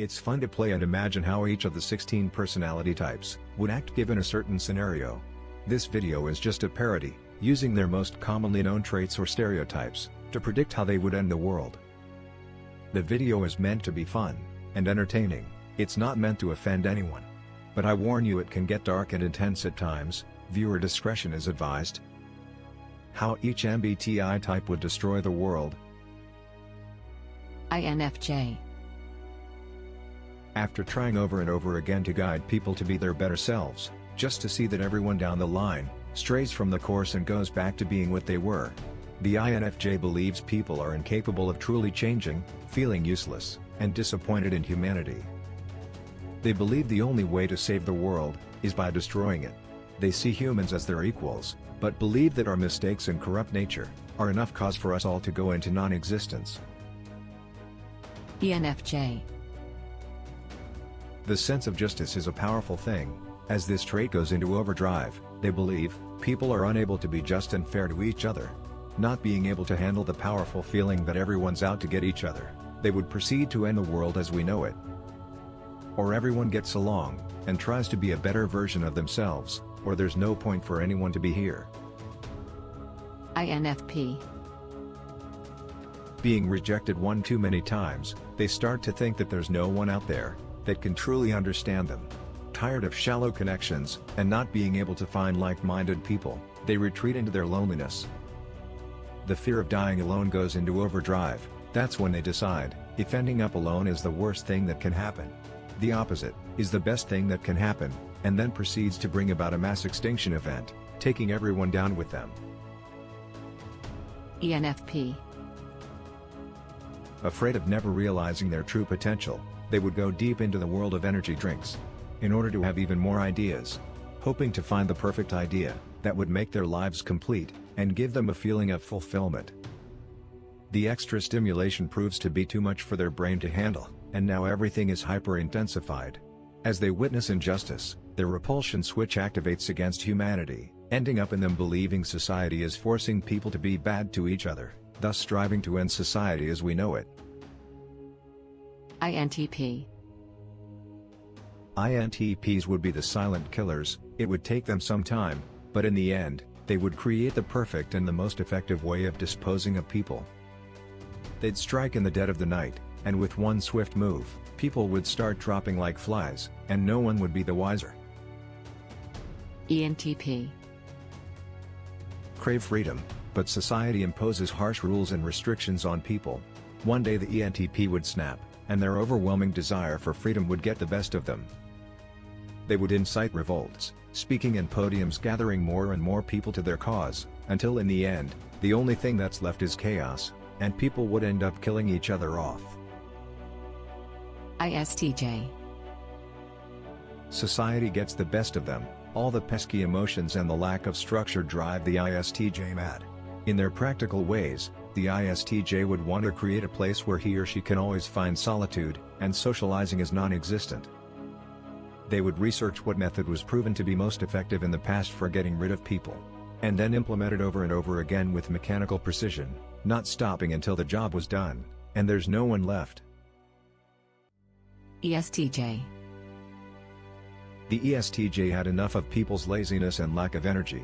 It's fun to play and imagine how each of the 16 personality types would act given a certain scenario. This video is just a parody, using their most commonly known traits or stereotypes, to predict how they would end the world. The video is meant to be fun and entertaining, it's not meant to offend anyone. But I warn you, it can get dark and intense at times, viewer discretion is advised. How each MBTI type would destroy the world. INFJ. After trying over and over again to guide people to be their better selves, just to see that everyone down the line strays from the course and goes back to being what they were. The INFJ believes people are incapable of truly changing, feeling useless, and disappointed in humanity. They believe the only way to save the world is by destroying it. They see humans as their equals, but believe that our mistakes and corrupt nature are enough cause for us all to go into non-existence. ENFJ. The sense of justice is a powerful thing. As this trait goes into overdrive, they believe people are unable to be just and fair to each other. Not being able to handle the powerful feeling that everyone's out to get each other, they would proceed to end the world as we know it. Or everyone gets along and tries to be a better version of themselves, or there's no point for anyone to be here. INFP. Being rejected one too many times, they start to think that there's no one out there that can truly understand them. Tired of shallow connections and not being able to find like-minded people, they retreat into their loneliness. The fear of dying alone goes into overdrive. That's when they decide if ending up alone is the worst thing that can happen. The opposite is the best thing that can happen, and then proceeds to bring about a mass extinction event, taking everyone down with them. ENFP. Afraid of never realizing their true potential, they would go deep into the world of energy drinks in order to have even more ideas, hoping to find the perfect idea that would make their lives complete and give them a feeling of fulfillment. The extra stimulation proves to be too much for their brain to handle, and now everything is hyper-intensified. As they witness injustice, their repulsion switch activates against humanity, ending up in them believing society is forcing people to be bad to each other, thus striving to end society as we know it. INTP. INTPs would be the silent killers. It would take them some time, but in the end, they would create the perfect and the most effective way of disposing of people. They'd strike in the dead of the night, and with one swift move, people would start dropping like flies, and no one would be the wiser. ENTP. Crave freedom, but society imposes harsh rules and restrictions on people. One day the ENTP would snap, and their overwhelming desire for freedom would get the best of them. They would incite revolts, speaking in podiums, gathering more and more people to their cause, until in the end, the only thing that's left is chaos, and people would end up killing each other off. ISTJ. Society gets the best of them. All the pesky emotions and the lack of structure drive the ISTJ mad. In their practical ways, the ISTJ would want to create a place where he or she can always find solitude, and socializing is non-existent. They would research what method was proven to be most effective in the past for getting rid of people, and then implement it over and over again with mechanical precision, not stopping until the job was done, and there's no one left. ESTJ. The ESTJ had enough of people's laziness and lack of energy.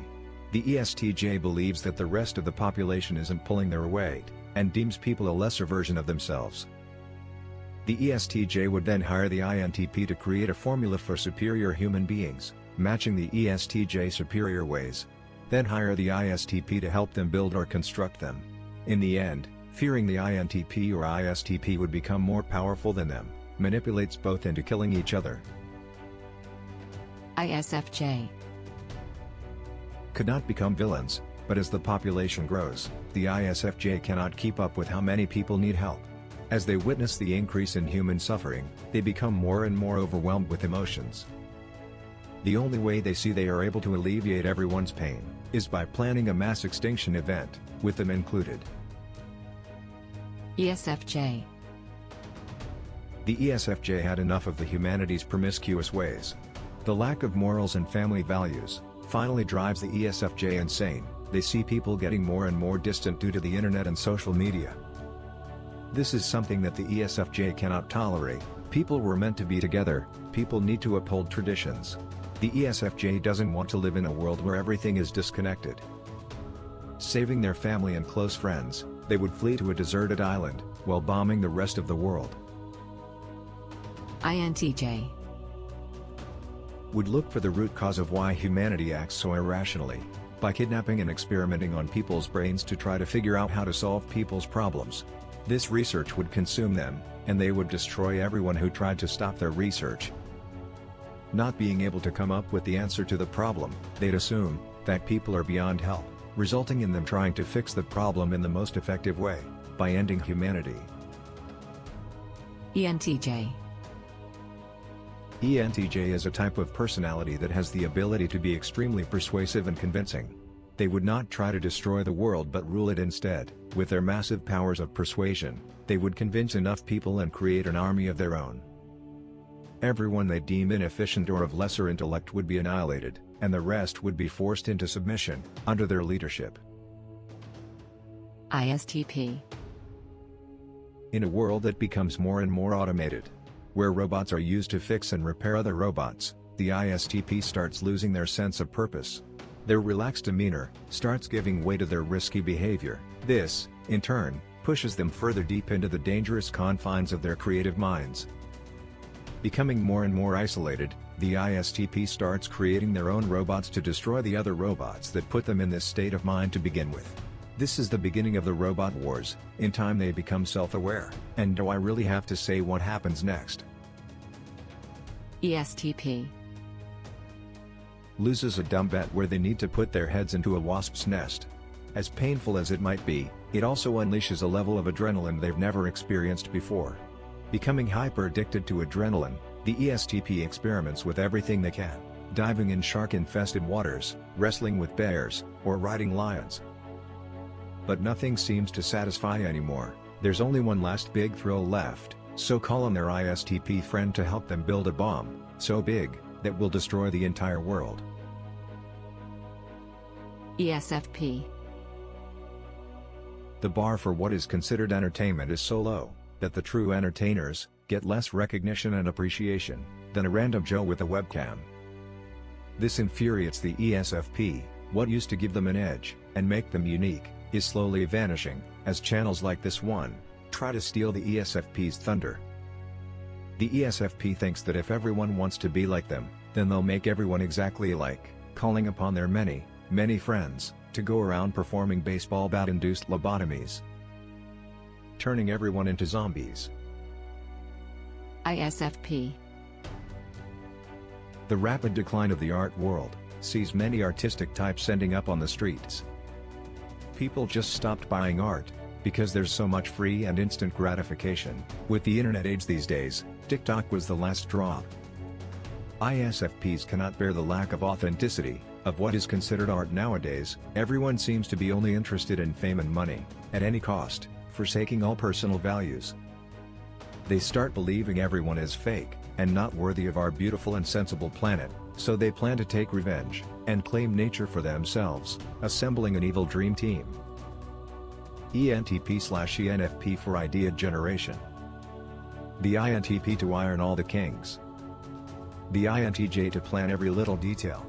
The ESTJ believes that the rest of the population isn't pulling their weight, and deems people a lesser version of themselves. The ESTJ would then hire the INTP to create a formula for superior human beings, matching the ESTJ superior ways. Then hire the ISTP to help them build or construct them. In the end, fearing the INTP or ISTP would become more powerful than them, manipulates both into killing each other. ISFJ. Could not become villains, but as the population grows, the ISFJ cannot keep up with how many people need help. As they witness the increase in human suffering, they become more and more overwhelmed with emotions. The only way they see they are able to alleviate everyone's pain is by planning a mass extinction event, with them included. ESFJ. The ESFJ had enough of the humanity's promiscuous ways. The lack of morals and family values finally drives the ESFJ insane. They see people getting more and more distant due to the internet and social media. This is something that the ESFJ cannot tolerate, People were meant to be together, people need to uphold traditions. The ESFJ doesn't want to live in a world where everything is disconnected. Saving their family and close friends, they would flee to a deserted island, while bombing the rest of the world. INTJ. Would look for the root cause of why humanity acts so irrationally, by kidnapping and experimenting on people's brains to try to figure out how to solve people's problems. This research would consume them, and they would destroy everyone who tried to stop their research. Not being able to come up with the answer to the problem, they'd assume that people are beyond help, resulting in them trying to fix the problem in the most effective way, by ending humanity. ENTJ. ENTJ is a type of personality that has the ability to be extremely persuasive and convincing. They would not try to destroy the world but rule it instead. With their massive powers of persuasion, they would convince enough people and create an army of their own. Everyone they deem inefficient or of lesser intellect would be annihilated, and the rest would be forced into submission, under their leadership. ISTP. In a world that becomes more and more automated, where robots are used to fix and repair other robots, the ISTP starts losing their sense of purpose. Their relaxed demeanor starts giving way to their risky behavior. This, in turn, pushes them further deep into the dangerous confines of their creative minds. Becoming more and more isolated, the ISTP starts creating their own robots to destroy the other robots that put them in this state of mind to begin with. This is the beginning of the robot wars. In time they become self-aware. And do I really have to say what happens next? ESTP. Loses a dumb bet where they need to put their heads into a wasp's nest. As painful as it might be, it also unleashes a level of adrenaline they've never experienced before. Becoming hyper-addicted to adrenaline, the ESTP experiments with everything they can, diving in shark-infested waters, wrestling with bears, or riding lions. But nothing seems to satisfy anymore. There's only one last big thrill left, so call on their ISTP friend to help them build a bomb, so big, that will destroy the entire world. ESFP. The bar for what is considered entertainment is so low, that the true entertainers get less recognition and appreciation than a random Joe with a webcam. This infuriates the ESFP. What used to give them an edge and make them unique is slowly vanishing, as channels like this one try to steal the ESFP's thunder. The ESFP thinks that if everyone wants to be like them, then they'll make everyone exactly alike, calling upon their many, many friends to go around performing baseball bat-induced lobotomies, turning everyone into zombies. ISFP. The rapid decline of the art world sees many artistic types ending up on the streets. People just stopped buying art because there's so much free and instant gratification. With the internet age these days, TikTok was the last straw. ISFPs cannot bear the lack of authenticity of what is considered art nowadays. Everyone seems to be only interested in fame and money, at any cost, forsaking all personal values. They start believing everyone is fake, and not worthy of our beautiful and sensible planet, so they plan to take revenge, and claim nature for themselves, assembling an evil dream team. ENTP/ENFP for idea generation. The INTP to iron all the kinks. The INTJ to plan every little detail.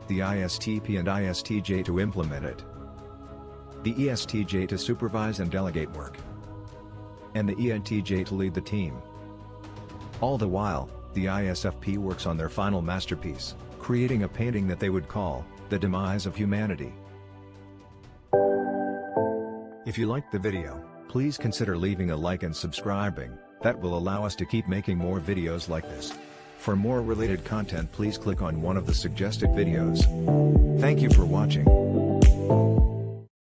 The ISTP and ISTJ to implement it. The ESTJ to supervise and delegate work. And the ENTJ to lead the team. All the while, the ISFP works on their final masterpiece, creating a painting that they would call The Demise of Humanity. If you liked the video, please consider leaving a like and subscribing. That will allow us to keep making more videos like this. For more related content, please click on one of the suggested videos. Thank you for watching.